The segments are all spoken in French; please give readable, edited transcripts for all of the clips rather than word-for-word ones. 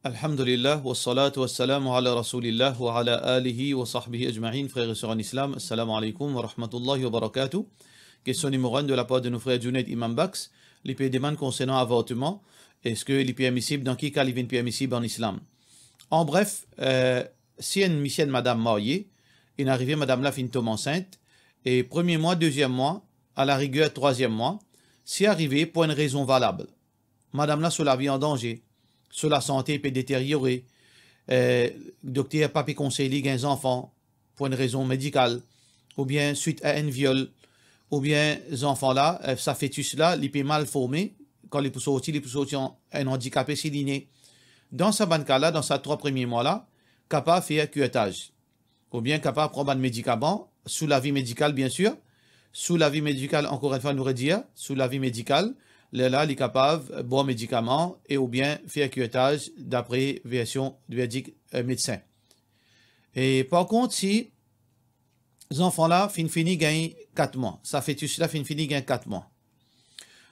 Alhamdulillah, wa salatu wa salamu ala rasulillah wa ala alihi wa sahbihi ajma'in, frères et sœurs en islam. Assalamu alaikum wa rahmatullahi wa barakatuh. Question numéro 1 de la part de nos frères Junaid Imam Bax. L'IP demande concernant avortement. Est-ce que l'IP est admissible? Dans quel cas l'IP est admissible en islam? En bref, si une mission madame mariée, il est arrivé madame la fin tombe enceinte, et premier mois, deuxième mois, à la rigueur troisième mois, si arrivé pour une raison valable, madame la sous la vie en danger, sur la santé peut détériorer, docteur pas peut conseiller les enfants pour une raison médicale, ou bien suite à un viol, ou bien les enfants là, ça fœtus là, il peut mal formé, quand il peut sortir un handicapé souligné. Dans ce ban cas là, dans ces 3 premiers mois là, capable de faire curettage, ou bien capable de prendre un médicament, sous l'avis médical bien sûr, sous l'avis médical, encore une fois, nous redire, sous l'avis médical, là, il est capable de boire médicaments et ou bien faire curettage d'après version du verdict médecin. Et par contre, si les enfants-là, fini gagnent 4 mois, ça fœtus-là, fini gagne 4 mois.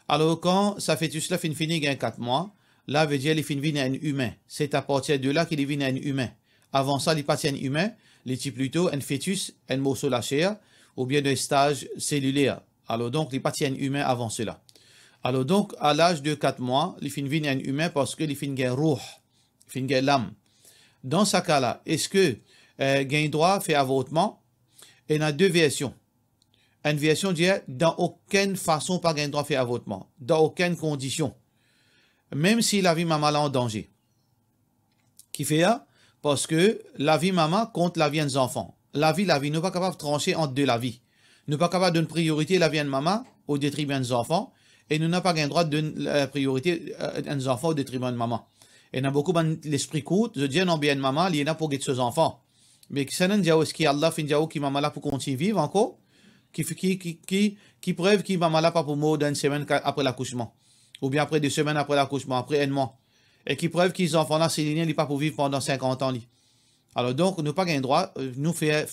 Alors, quand ça fœtus-là, fini gagne 4 mois, là, veut dire, il finit un humain. C'est à partir de là qu'il devient un humain. Avant ça, il passe un humain, il est plutôt un fœtus, un morceau de la chair, ou bien un stage cellulaire. Alors, donc, il passe un humain avant cela. Alors donc, à l'âge de 4 mois, il finit un humain parce qu'il finit un ruh, il finit l'âme. Dans ce cas-là, est-ce que gain droit fait avortement? Il y a 2 versions. Une version dit dans aucune façon pas gain droit fait avortement, dans aucune condition, même si la vie maman est en danger. Qui fait ça? Parce que la vie maman compte la vie des enfants. La vie, nous ne pas capable de trancher entre deux la vie. Nous ne pas capable de donner priorité à la vie de maman au détriment des enfants. Et nous n'avons pas le droit de donner la priorité à nos enfants au détriment de maman. Et nous avons beaucoup l'esprit court, je dis non bien de maman, il y en a pour guider ses enfants. Mais qui s'en dit est-ce qu'il y a Allah fin qui maman là pour continuer à vivre encore, qui preuve qui maman là pas pour mourir dans une semaine après l'accouchement, ou bien après 2 semaines après l'accouchement, après 1 mois, et qui preuve qu'ils enfants là c'est ligne pas pour vivre pendant 50 ans. Alors donc nous pas gain droit, nous faire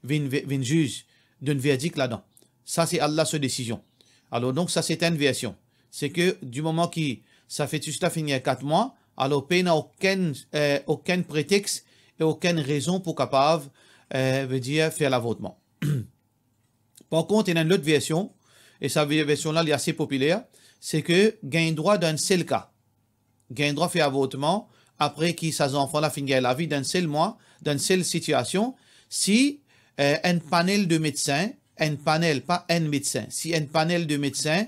vin juge d'un verdict là-dedans. Ça c'est Allah sa décision. Alors donc ça c'est une version. C'est que du moment que ça fait tout cela finir 4 mois, alors il n'y a aucun prétexte et aucune raison pour capable veut dire faire l'avortement. Par contre, il y a une autre version, et cette version-là est assez populaire, c'est que gain droit d'un seul cas. Gain droit faire avortement après que ces enfants-là finissent la vie d'un seul mois, d'une seule situation, si un panel de médecins, un panel, pas un médecin, si un panel de médecins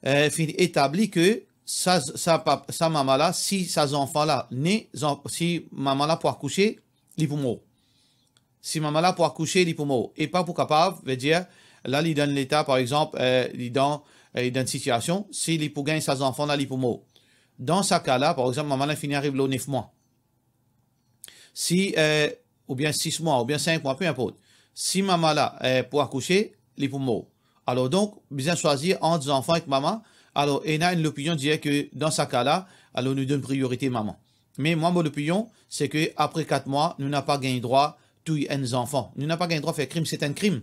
établit que sa maman-là, si ses enfants-là nés, si maman-là pour accoucher, il peut mourir. Si maman-là pour accoucher, il peut mourir. Et pas pour capable, veut dire, là, il donne l'état, par exemple, il donne une situation, s'il peut gagner ses enfants-là, il peut mourir. Dans ce cas-là, par exemple, maman-là finit arrive le 9 mois. Si, ou bien 6 mois, ou bien 5 mois, peu importe. Si maman là pour accoucher, il peut mourir. Alors donc, bien choisir entre les enfants et maman. Alors, il y a une opinion qui dit que dans ce cas-là, alors nous donnons priorité maman. Mais moi, mon opinion, c'est que après 4 mois, nous n'avons pas gagné droit tous les enfants. Nous n'avons pas gagné droit à faire crime. C'est un crime.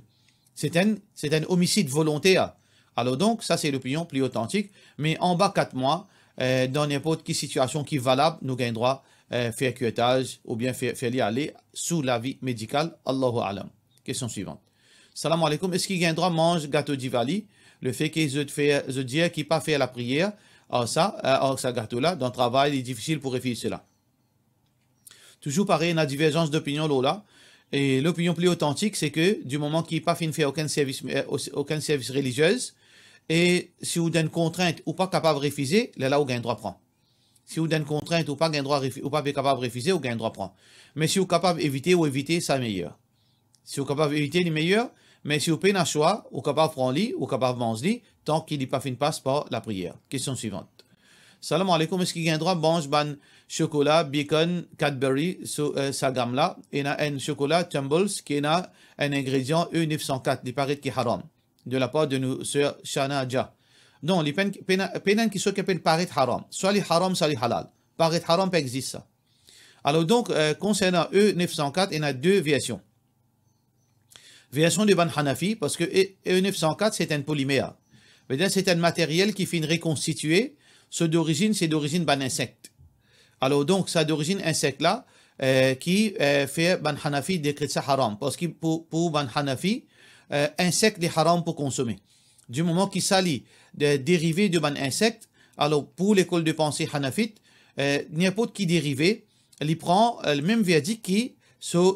C'est un homicide volontaire. Alors donc, ça c'est l'opinion plus authentique. Mais en bas 4 mois, dans n'importe quelle situation qui est valable, nous gagnons droit faire curettage ou bien faire y aller sous l'avis médical. Allahu alam. Question suivante. Salam alaikum. Est-ce qu'il y a un droit de manger gâteau d'Ivali? Le fait qu'ils se disent qu'il n'a pas fait la prière, alors ça gâteau-là, dans le travail, il est difficile pour réussir cela. Toujours pareil, il y a divergence d'opinion là. Et l'opinion plus authentique, c'est que du moment qu'il n'a pas fait aucun service religieux, et si vous donne contrainte ou pas capable de refuser, là vous gagnez droit prendre. Si vous donne contrainte ou pas capable de refuser, vous gagnez droit prendre. Mais si vous êtes capable d'éviter, c'est meilleur. Si vous êtes capable d'éviter les meilleurs, mais si vous payez un choix, vous êtes capable de prendre lit, ou capable de manger tant qu'il n'est pas fait passe par la prière. Question suivante. Salam alaikum, est-ce qu'il y a un droit de manger ban chocolat, bacon, Cadbury, sa gamme là, il y a un chocolat Tumbles qui a un ingrédient E904, il paraît qui est haram, de la part de nos sœurs Shana Adja. Non, les peines qui sont paraît haram, soit les haram, soit les halal. Paraît haram, pas existe ça. Alors donc, concernant E904, il y a 2 versions. Version de Ban Hanafi, parce que E904, c'est un polymère. C'est un matériel qui finit reconstitué. C'est d'origine ban insecte. Alors donc, ça d'origine insecte là, qui fait ban Hanafi décrète ça haram. Parce que pour ban Hanafi, insecte est haram pour consommer. Du moment qu'il s'allie de dérivés de ban insecte, alors pour l'école de pensée Hanafite, n'importe qui dérivé, il prend le même verdict qui ce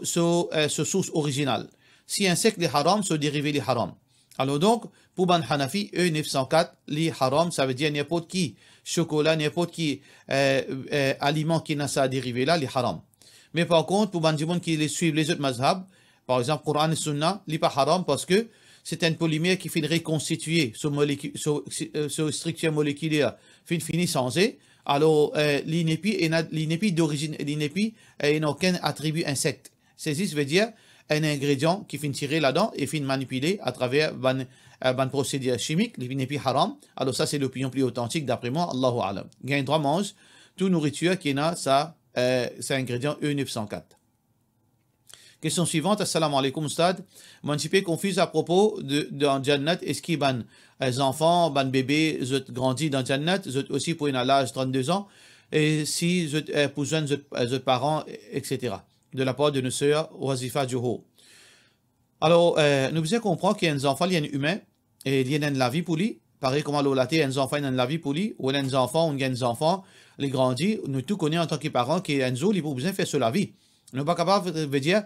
source originale. Si insecte est haram, ce dérivé est haram. Alors donc, pour ban Hanafi, E904, li haram, ça veut dire n'importe qui chocolat, n'importe qui aliment qui n'a ça dérivé là, li haram. Mais par contre, pour ban Jimoun qui suivent les autres mazhab, par exemple, Coran et Sunna, li pas haram parce que c'est un polymère qui finit reconstituer ce structure moléculaire finit sans e. Alors, l'inépi d'origine, l'inépi n'a aucun attribut insecte. Ceci veut dire un ingrédient qui finit tiré là-dedans et finit manipulé à travers ban procédé chimique, l'inépi haram. Alors ça, c'est l'opinion plus authentique d'après moi, Allahu Alam. Il y a un droit mange toute nourriture qui a ça, c'est ingrédient E904. Question suivante, assalamu alaikum Ustad. Moi, je suis confus à propos dans Jannat. Est-ce qu'il y a des enfants, des bébés, qui grandissent dans Jannat, aussi pour l'âge de 32 ans, et si pour les parents, etc. De la part de nos sœurs, Wazifa Joho. Alors, nous devons comprendre qu'il y a des enfants, il y a des humains, et il y a de la vie pour lui. Pareil comme à l'olaté, il y a des enfants, il y a de la vie pour lui. Ou il y a des enfants, il y a des enfants, les grandis. Nous tous connaissons en tant que parents qu'il y a un zoo, il faut besoin de faire sur la vie. Nous ne sommes pas capables de dire,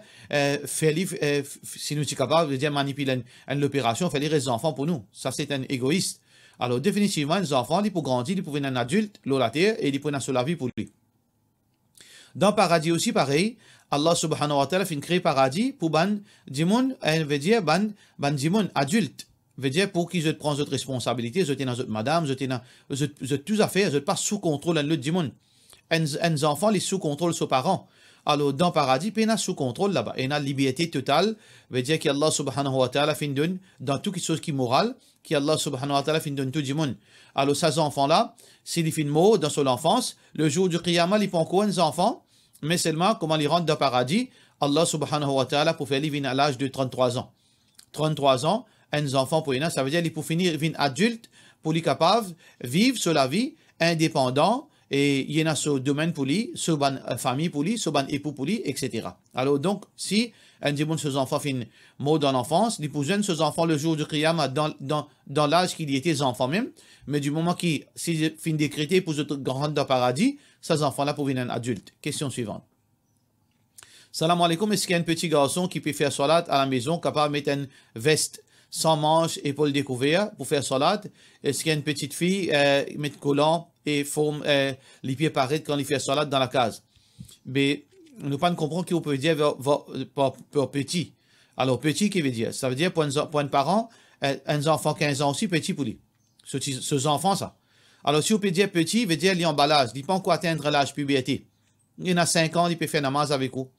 si nous sommes capables de dire manipuler l'opération, faire les enfants pour nous. Ça, c'est un égoïste. Alors, définitivement, les enfants, ils peuvent grandir, ils peuvent devenir un adulte, l'olaté, et ils peuvent sur la vie pour lui. Dans le paradis aussi, pareil, Allah subhanahu wa ta'ala fait créer paradis pour ban dimoun, veut dire ban dimoun adulte. Veut dire pour qu'ils prennent votre responsabilité, vous êtes dans votre madame, vous êtes tous à faire, vous n'êtes pas sous contrôle de l'autre dimoun. Un enfant, les sous contrôle de ses parents. Alors, dans le paradis, il y a sous contrôle là-bas. Il y a liberté totale. Veut dire qu'Allah subhanahu wa ta'ala fait donne dans toute chose qui est morale, qu'Allah subhanahu wa ta'ala fait donne tout le monde. Alors, ces enfants-là, s'ils font mort dans son enfance, le jour du Qiyamah, ils font encore des enfants, mais seulement, comment ils rentrent dans le paradis, Allah subhanahu wa ta'ala pour faire vivre à l'âge de 33 ans. 33 ans, un enfant pour ça veut dire qu'il pour finir vivre adulte, pour lui capable de vivre sur la vie, indépendant, et il y en a ce domaine pour lui, ce ban famille pour lui, ce ban époux pour lui, etc. Alors donc, si un démon ces enfants finissent mort dans l'enfance, ils peuvent ces enfants le jour du Qiyamah dans l'âge qu'il y était enfants même, mais du moment qu'ils finissent décréter pour être grand dans le paradis, ces enfants-là pour devenir adultes. Question suivante. Salam alaikum, est-ce qu'il y a un petit garçon qui peut faire salat à la maison, capable de mettre une veste sans manches, épaules découvertes pour faire salat? Est-ce qu'il y a une petite fille, mettre collant et forme les pieds pareils quand il fait salat dans la case? Mais nous ne comprenons pas qu'on peut dire pour petit. Alors, petit, qui veut dire? Ça veut dire pour un parent, un enfant 15 ans aussi, petit pour lui. Ce enfant, ça. Alors, si on peut dire petit, il veut dire l'emballage. Il ne peut pas encore atteindre l'âge puberté. Il y en a 5 ans, il peut faire namaz avec vous.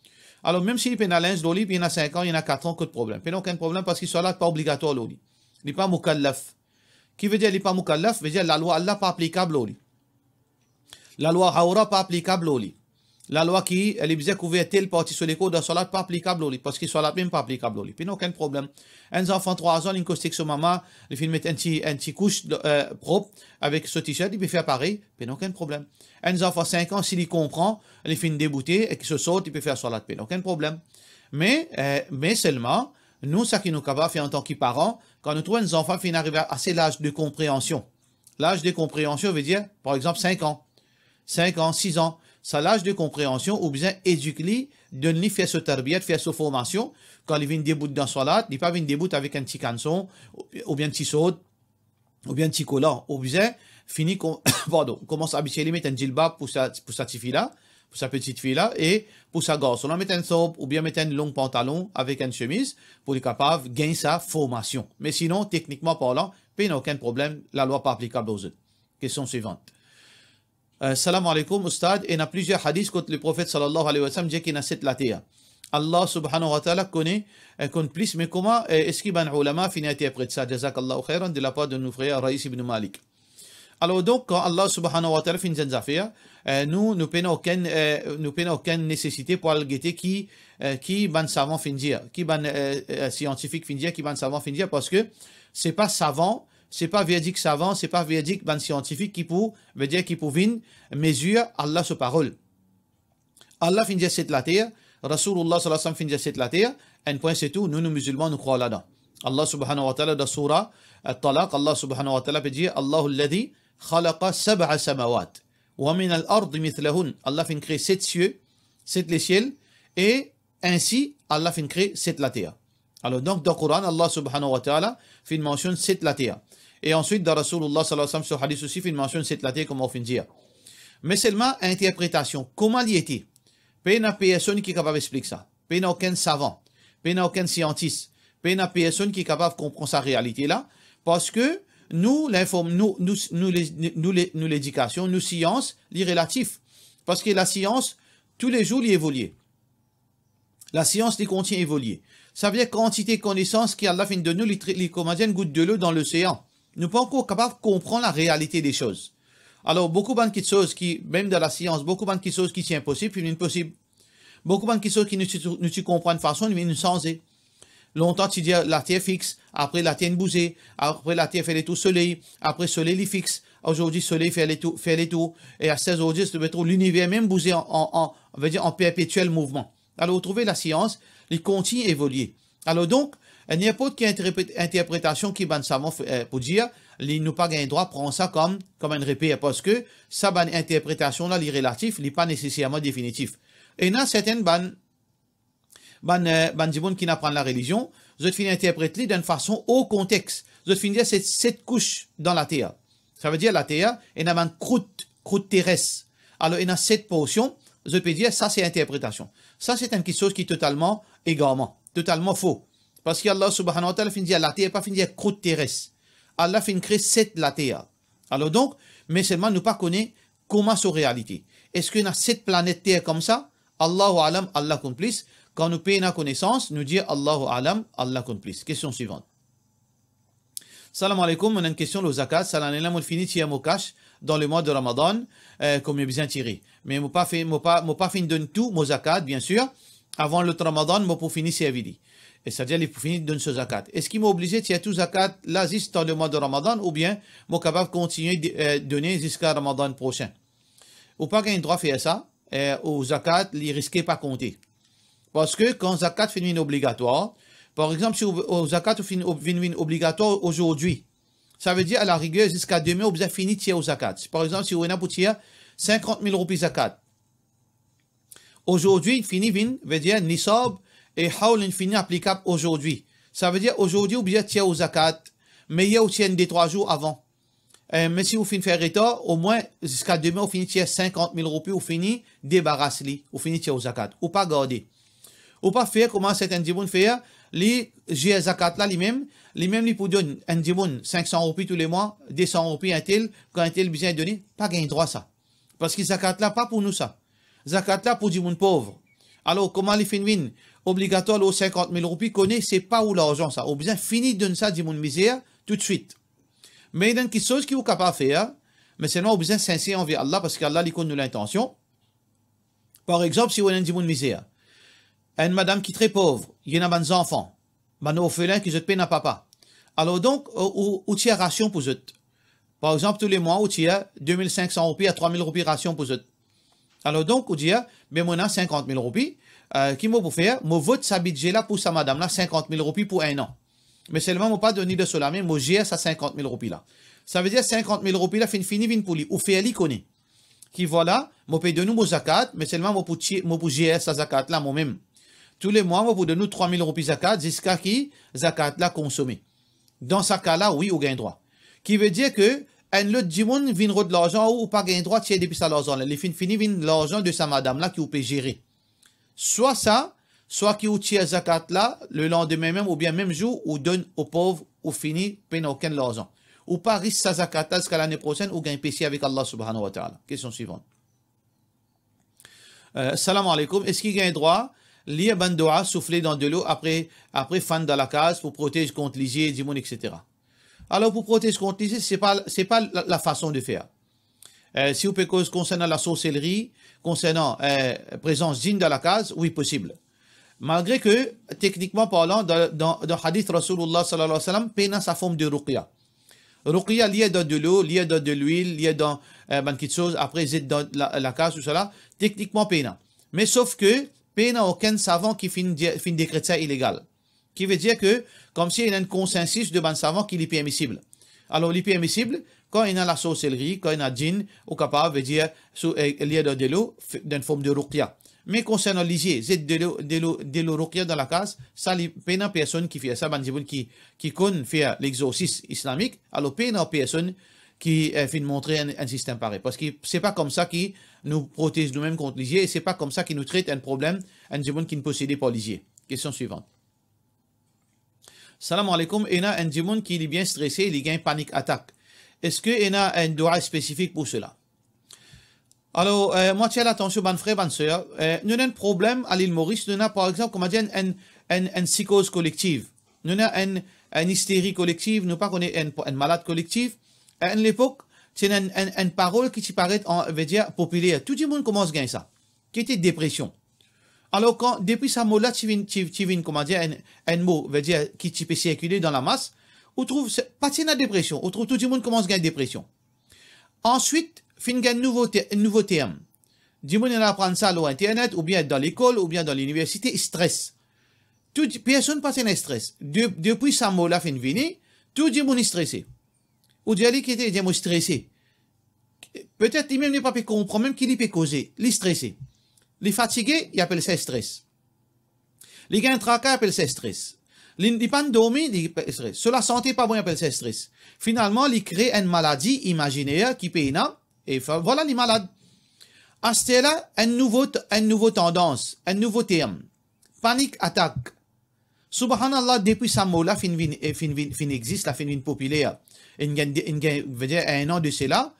Alors, même s'il peut linge l'oli, il y en a 5 ans, il y en a 4 ans, que de problème. Il n'y a aucun problème parce qu'il soit là, pas obligatoire l'oli. Il n'est pas mukallaf. Qui veut dire il n'est pas mukallaf? Veut dire la loi Allah pas applicable l'oli. La loi Haoura pas applicable l'oli. La loi qui, elle est bien couverte telle partie sur les codes de salat pas applicable l'oli. Parce qu'il soit même pas applicable l'oli. Il n'y a aucun problème. Un enfant 3 ans, il coste sur maman, il fait mettre un petit couche propre avec ce t-shirt, il peut faire pareil. Il n'y a aucun problème. Un enfant 5 ans, s'il comprend, il fait une débouté et qu'il se saute, il peut faire salat. Il n'y a aucun problème. Mais seulement, nous, ça qui nous capable faire en tant que parents, quand nous trouvons un enfant qui arrive à assez l'âge de compréhension. L'âge de compréhension veut dire, par exemple, 5 ans. 5 ans, 6 ans. Ça, l'âge de compréhension, ou bien éduquer, donner, faire ce tarbiyat, faire sa formation. Quand il vient débout dans salat, il ne pas venir débout avec un petit canson, ou bien un petit saut, ou bien un petit collant. Ou bien, fini, pardon, commence à habituer, mettre un djilbab pour sa petite fille-là, pour sa petite fille-là, et pour sa garçon. On met un soap, ou bien mettre un long pantalon avec une chemise, pour être capable de gagner sa formation. Mais sinon, techniquement parlant, il n'y a aucun problème, la loi pas applicable aux autres. Question suivante. Salam alaikum, Ustad. Il y a plusieurs hadiths que le prophète sallallahu alayhi wa sallam dit qu'il y a 7 latéas. Allah subhanahu wa ta'ala connaît plus, mais comment est-ce qu'il y a un ulama fini après ça? Jazakallahu khairan de la part de nos frères Raïs ibn Malik. Alors donc, quand Allah subhanahu wa ta'ala finit des affaires, nous n'avons aucune nécessité pour aller guetter qui ban savant fin dire, qui ban scientifique fin dire, qui ban savant fin dire, parce que c'est pas savant, c'est pas verdict savant, c'est pas verdict ban scientifique qui veut dire qui venir mesurer Allah sa parole. Allah finit cette la terre, Rasulullah sallallahu alayhi wa sallam finit cette la terre, un point c'est tout, nous musulmans nous croyons là-dedans. Allah subhanahu wa ta'ala dans surah At-Talaq, Allah subhanahu wa ta'ala peut dire Allahu alladhi khalaqa sab'a samawat wa min al-ard mithlahun. Allah finit créer 7 cieux, 7 les ciels, et ainsi Allah finit créer 7 la terre. Alors donc dans le Coran, Allah subhanahu wa ta'ala fait une mention 7 la terre. Et ensuite dans Rasulullah sallallahu alayhi wa sallam sur hadith aussi fait une mention 7 la terre comme on finit dire. Mais seulement interprétation, comment il était? Pas une personne qui est capable d'expliquer ça. Pas aucun savant, pas aucun scientiste, pas une personne qui est capable de comprendre sa réalité là, parce que nous l'éducation, nous science, l'irrélatif. Parce que la science, tous les jours, il évolue. La science, il continue à évoluer. Ça veut dire quantité de connaissances qu'Allah fait de nous, les comédiens goutte de l'eau dans l'océan. Nous ne sommes pas encore capables de comprendre la réalité des choses. Alors, beaucoup de choses qui, même dans la science, beaucoup de choses qui sont impossibles, puis impossibles. Beaucoup de choses qui ne comprennent de façon, mais nous changer. Longtemps, tu dis la terre fixe, après la terre bougée, après la terre fait les tours soleil, après soleil il fixe, aujourd'hui soleil fait les tours, et à 16 aujourd'hui, l'univers même bougé en perpétuel mouvement. Alors, vous trouvez la science, il continue à évoluer. Alors donc, il n'y a pas d'interprétation qui est savant pour dire, il nous pas un droit prendre ça comme un répit, parce que ça, ban interprétation là, relatif, n'est pas nécessairement définitif. Et il y a certaines qui n'apprennent la religion, vous finis interpréter d'une façon au contexte. Vous finis dire cette couche dans la terre. Ça veut dire la terre, il y a une croûte terrestre. Alors il y a 7 portions, je peux dire ça c'est interprétation. Ça c'est quelque chose qui est totalement égarement, totalement faux. Parce qu'Allah subhanahu wa ta'ala finit dire la terre, pas finit dire croûte terrestre. Allah finit créer 7 la terre. Alors donc, mais seulement nous pas connaît comment c'est en réalité. Est-ce qu'il y a 7 planètes terre comme ça? Allahu alam, Allah complice. Quand nous payons la connaissance, nous disons Allahu alam, Allah complice. Question suivante. Salam alaikum, on a une question, le zakat. Salam alaikum, on finit tirer mon cash dans le mois de Ramadan, comme il est bien tiré. Mais je ne pas fini de tout, mon zakat, bien sûr. Avant le Ramadan, je pour finir servir. Et c'est-à-dire, il faut finir de ce zakat. Est-ce qu'il m'a obligé de tirer tout zakat là, juste dans le mois de Ramadan, ou bien, je suis capable de continuer de donner jusqu'à Ramadan prochain? Ou pas qu'il droit de faire ça, au zakat, il risque pas compter. Parce que quand zakat finit obligatoire, par exemple, si au zakat finit obligatoire aujourd'hui, ça veut dire à la rigueur jusqu'à demain, vous avez fini de tirer au zakat. Par exemple, si vous avez pour tirer 50 000 roupies zakat, aujourd'hui, fini veut dire nisab et haul fini applicable aujourd'hui. Ça veut dire aujourd'hui, vous avez tiré au zakat, mais il y a aussi des 3 jours avant. Mais si vous finissez faire retard, au moins jusqu'à demain, vous finissez tirer 50 000 roupies, vous finissez débarrasser, vous finissez tirer au zakat, ou pas garder. Ou pas faire comment certains djimoun faire, les j'ai zakat là, les mêmes pour donner un djimoun 500 roupies tous les mois, 200 roupies un tel, quand un tel besoin de donner, pas gain droit ça. Parce que zakat là, pas pour nous ça. Zakat là pour djimoun pauvre. Alors, comment les finir obligatoire aux 50 000 roupies, connaissez pas où l'argent ça. Ou bien fini de donner ça djimoun misère tout de suite. Mais il y a quelque chose qui est capable de faire, mais seulement au besoin sincère envers Allah, parce qu'Allah lui connaît l'intention. Par exemple, si vous avez un djimoun misère, une madame qui est très pauvre, il y a des enfants, des orphelins qui se payent à papa. Alors donc, où tu as ration pour eux. Par exemple, tous les mois, où tu as 2500 roupies à 3000 roupies ration pour eux. Alors donc, où tu as, mais moi, 50 000 roupies, qui m'a pour faire, moi vote sa budget là pour sa madame là, 50 000 roupies pour 1 an. Mais seulement, moi pas donné de cela, mais moi j'ai ça 50 000 roupies là. Ça veut dire 50 000 roupies là, fini pour lui, ou fait lui connaît. Qui voilà, moi paye de nous mon zakat, mais seulement moi pour gérer sa zakat là moi-même. Tous les mois, vous donnez 3 000 roupies zakat jusqu'à qui zakat là consommé. Dans ce cas-là, oui, vous gagnez droit. Qui veut dire que un autre djimoun vient de l'argent ou pas gagne droit, tiens depuis ça l'argent. Les fini vient l'argent de sa madame là qui vous peut gérer. Soit ça, soit qui vous tire zakat là le lendemain même ou bien même jour ou donne aux pauvres ou fini peine aucun l'argent. Ou pas risque sa zakat là jusqu'à l'année prochaine ou gagne péché avec Allah subhanahu wa ta'ala. Question suivante. Salam alaikum. Est-ce qu'il gagne droit? Lire ban doa, souffler dans de l'eau, après fan dans la case pour protéger contre l'hygiène, dimon, etc. Alors, pour protéger contre l'hygiène, c'est pas la façon de faire. Si vous pouvez cause concernant la sorcellerie, concernant présence djinn dans la case, oui, possible. Malgré que, techniquement parlant, dans hadith Rasulullah sallallahu alayhi wa sallam, peine sa forme de ruqya. Ruqya lié dans de l'eau, lié dans de l'huile, lié dans quelque chose, après dans la case, tout cela, techniquement peine. Mais sauf que, il n'y a aucun savant qui fin décrète ça illégal. Qui veut dire que, comme s'il y a un consensus de ban savant qui est permissible. Alors, il est permissible, quand il y a la sorcellerie, quand il y a djinn, ou capable, veut dire, il y a de l'eau, d'une forme de ruqya. Mais concernant l'hygiène, c'est de l'eau ruqya dans la case, ça, il y a personne qui fait ça, qui connaît faire l'exorcisme islamique, alors il y a personne qui fait montrer un système pareil. Parce que c'est pas comme ça qui nous protège nous-mêmes contre l'hygiène, et c'est pas comme ça qui nous traite un problème, un djinn qui ne possédait pas l'hygiène. Question suivante. Salam alaikum, il y a un djinn qui est bien stressé, il a une panique attaque. Est-ce qu'il y a un doigt spécifique pour cela? Alors, moi, tiens l'attention, bonne frère, bonne soeur. Nous avons un problème à l'île Maurice. Nous avons, par exemple, comme on dit, une psychose collective. Nous avons une hystérie collective. Nous pas une malade collective. À l'époque, c'est une parole qui paraît, veut dire, populaire. Tout le monde commence à gagner ça. Qui était dépression. Alors, depuis ce mot-là, tu viens, comment dire, un mot, veut dire, qui peut circuler dans la masse, on trouve, pas de la dépression. On trouve tout le monde commence à gagner dépression. Ensuite, fin un nouveau terme. Du monde apprend ça à l'internet, ou bien dans l'école, ou bien dans l'université, stress. Personne passe un stress. Depuis ce mot-là, fin venu, tout le monde est stressé. Ou dire qui était stressé. Peut-être lui-même n'est pas pu comprendre, même qu'il peut causer. Il est stressé. Les fatigués, il appelle ça stress. Les gars tracas appellent ça stress. Les pas dormir, il appelle stress. Sur la santé, pas bon, il appelle ça stress. Finalement, il crée une maladie imaginaire qui peut et voilà les malades. À ce là, une nouveau tendance, un nouveau terme. Panique attaque. Subhanallah, depuis ce mot-là, fin existe, la fin populaire. Veut dire, un an de cela,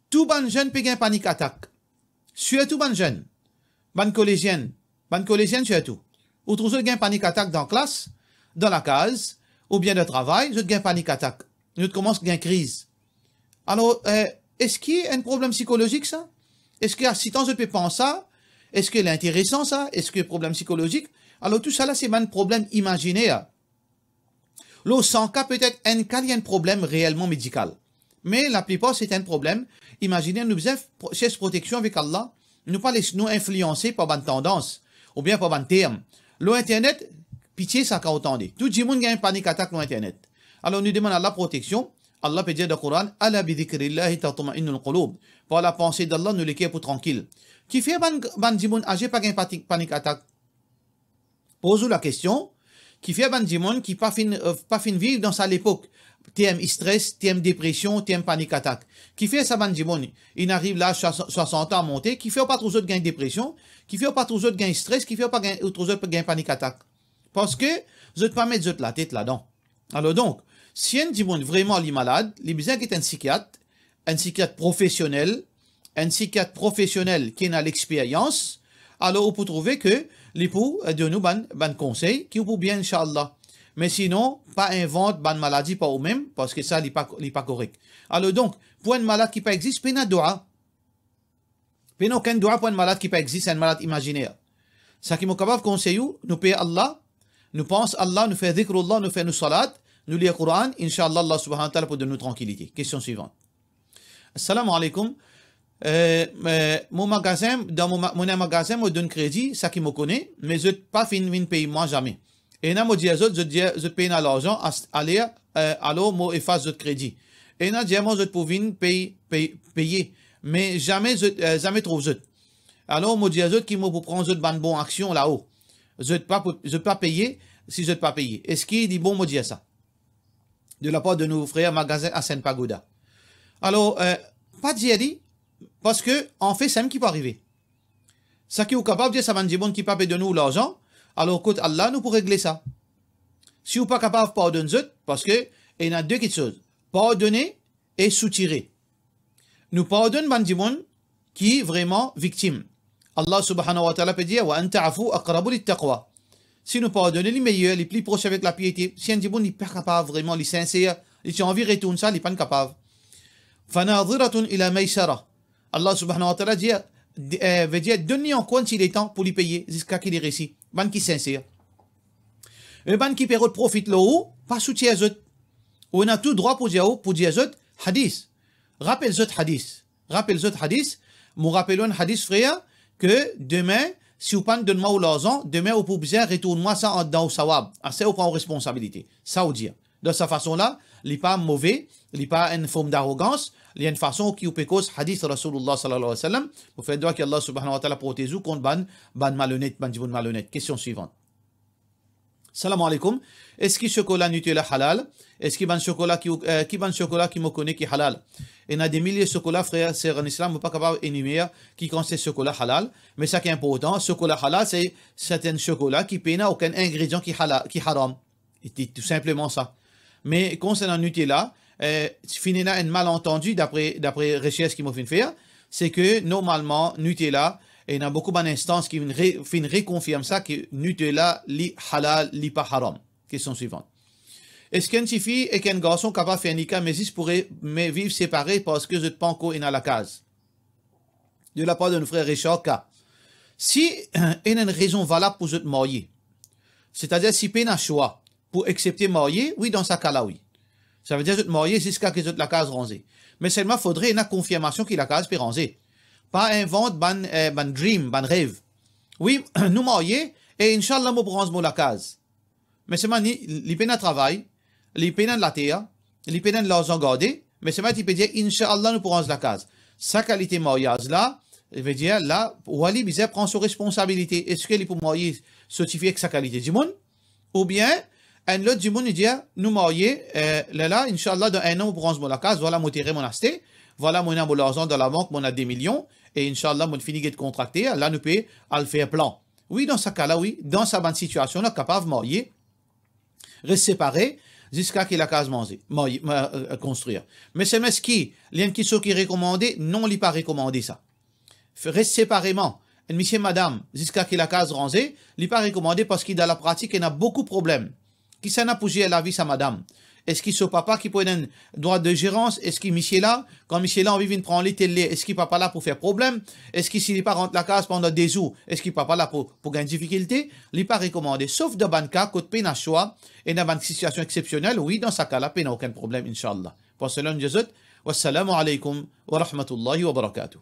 tout bon jeune peut gagner panique attaque. Surtout bon jeune. Bonne collégienne surtout. Ou tout ça gagne panique attaque dans la classe, dans la case, ou bien de travail, je gagne panique attaque. Nous commence à gagner crise. Alors, est-ce qu'il y a un problème psychologique, ça? Est-ce que si tant je peux penser ça? Est-ce que c'est intéressant, ça? Est-ce que c'est un problème psychologique? Alors, tout ça là, c'est un problème imaginaire. Là, sans cas, peut-être un cas, il y a un problème réellement médical. Mais la plupart, c'est un problème imaginaire. Nous faisons cherche protection avec Allah. Nous pas nous influencer par une tendance, ou bien par un terme. L'Internet, pitié, ça qu'a entendu. Tout le monde a une panique attaque dans l'Internet. Alors, nous demandons la protection. Allah peut dire dans le Coran, Ala bi dhikrillahi tatma'innul qulub. Par la pensée d'Allah, nous l'équipons pour tranquille. Qui fait ban djimoun âgé pas une panique attaque? Pose-vous la question. Qui fait ban djimoun qui pas fin vivre dans ça l'époque? Thème stress, thème dépression, thème panique attaque. Qui fait ça ban djimoun? Il arrive là, 60 ans à monter, qui fait pas trop autres gain dépression, qui fait pas trop autres gain stress, qui fait pas trop autres gain panique attaque. Parce que, je ne pas mettre la tête là-dedans. Alors donc, si un djimoun vraiment est malade, il a besoin d'être un psychiatre professionnel, qui a l'expérience, alors on peut trouver que l'époux de nous ban conseil qui peut bien, Inch'Allah. Mais sinon, pas invente ban maladie par eux-mêmes, parce que ça n'est pas correct. Alors donc, pour une malade qui pas existe, pas de doua. Pas aucun doua pour une malade qui pas existe, c'est une malade imaginaire. Ça qui est capable de conseiller, nous paye Allah, nous pense Allah, nous fait dhikrullah, nous fait nos salat, nous lit le Coran, Inch'Allah, Allah subhanahu wa ta'ala pour donner nous tranquillité. Question suivante. Assalamu alaikum. Mon magasin, dans mon magasin, me donne crédit, ça qui me connaît, mais je ne pas fin payer moi jamais. Et là, moi, je paye l'argent, alors, moi, efface votre crédit. Et là, moi, je peux payer, mais jamais trouve je. Alors, moi, je qui me prendre une bonne action là-haut. Je ne pas payer si je ne pas payer. Est-ce qu'il dit bon, moi, dire ça? De la part de nos frères magasins à Sainte-Pagoda. Alors, pas dit, parce que, en fait, c'est ce qui peut arriver. Ça qui est capable de dire, ça va dire bon qui peut payer de nous l'argent, alors, écoute, Allah nous pour régler ça. Si vous n'êtes pas capable de pardonner, parce que, il y a deux choses. Pardonner et soutirer. Nous pardonnons Bandimon qui est vraiment victime. Allah subhanahu wa ta'ala peut dire, wa anta'afu aqrabu lit-taqwa. Si nous pardonnons les meilleurs, les plus proches avec la piété, si un djimoun n'est pas capable vraiment, les sincères, il a envie de retourner ça, il n'est pas capable. Fanadhiratun ila maysara. Allah subhanahu wa ta'ala veut dire, donnez en compte s'il est temps pour lui payer, jusqu'à qu'il est réussi. Ban qui sincère. Le ban qui période profite là-haut, pas soutien aux autres. On a tout droit pour dire aux autres, hadith. Rappelle les autres hadith. Nous rappelons un hadith, frère, que demain, si vous pas donne moi l'argent, demain vous pouvez bien retourner ça en dedans au sawab. Assez vous prend responsabilité. Ça vous dire. De cette façon-là, il n'est pas mauvais, il n'est pas une forme d'arrogance, il y a une façon qui vous peut cause hadith Rasulullah sallallahu alayhi wa sallam. Vous faites droit qu'Allah subhanahu wa ta'ala protège vous contre ban malhonnête, ban djiboun malhonnête. Question suivante. Salam alaikum. Est-ce que chocolat Nutella halal? Est-ce qu'il y a un chocolat qui me connaît qui est halal? Il y a des milliers de chocolats, frères, c'est en islam, on n'est pas capable d'énumérer qui consiste chocolat halal. Mais ça qui est important, chocolat halal, c'est un chocolat qui n'a aucun ingrédient qui haram. C'est tout simplement ça. Mais concernant Nutella, finalement, un malentendu d'après recherche qui m'a fait faire, c'est que normalement, Nutella, et il y a beaucoup d'instances qui reconfirment ça, que Nutella, li halal, li pas haram. Question suivante. Est-ce qu'une fille et qu'un garçon capable de faire un nikah, mais ils pourraient vivre séparés parce que je ne pas encore dans la case? De la part de notre frère Richard K. Si il y a une raison valable pour se marier, c'est-à-dire si il y a un choix pour accepter marier, oui, dans ce cas-là, oui. Ça veut dire que marier jusqu'à ce que la case rangée. Mais seulement, il faudrait une confirmation que la case peut ranger. Pas invente ban dream, ban rêve. Oui, nous marier, et Inch'Allah, nous prenons la case. Mais c'est les peines à travail, les peines de la terre, les peines de l'argent gardé, mais c'est tu peux dire, Inch'Allah, nous prenons la case. Sa qualité mariage là, il veut dire, là, Wali Bizet prend ses responsabilités. Est-ce qu'il est pour marier certifié avec sa qualité du monde? Ou bien, un autre du monde, il dit, nous marier, là, Inch'Allah, dans un an, nous prenons la case, voilà, mon terrain, mon acheté, voilà, mon argent dans la banque, mon a des millions, et Inch'Allah, mon fini de contracter, là, nous peut le faire plan. Oui, dans ce cas-là, oui, dans sa bonne situation, là, capable de marier, reste séparé, jusqu'à qu'il la case construire. Mais c'est ce qui, il y a une question qui est recommandée, non, il n'est pas recommandé ça. Reste séparément, monsieur, madame, jusqu'à qu'il la case rangée, il n'est pas recommandé parce qu'il dans la pratique, il y a beaucoup de problèmes. Qui s'en a poussé la vie sa madame? Est-ce qu'il est papa qui peut un droit de gérance? Est-ce qu'il Michel là? Quand Michel là, on vient de prendre les télé, est-ce qu'il papa là pour faire problème? Est-ce qu'il s'il n'est pas rentre la case pendant des jours? Est-ce qu'il papa là pour gagner difficulté? Il n'est pas recommandé. Sauf de ban cas, côté peine à choix, et dans une situation exceptionnelle, oui, dans ce cas-là, peine n'a aucun problème, Inch'Allah. Pour cela, nous disons, wassalamu alaikum wa rahmatullahi wa barakatuh.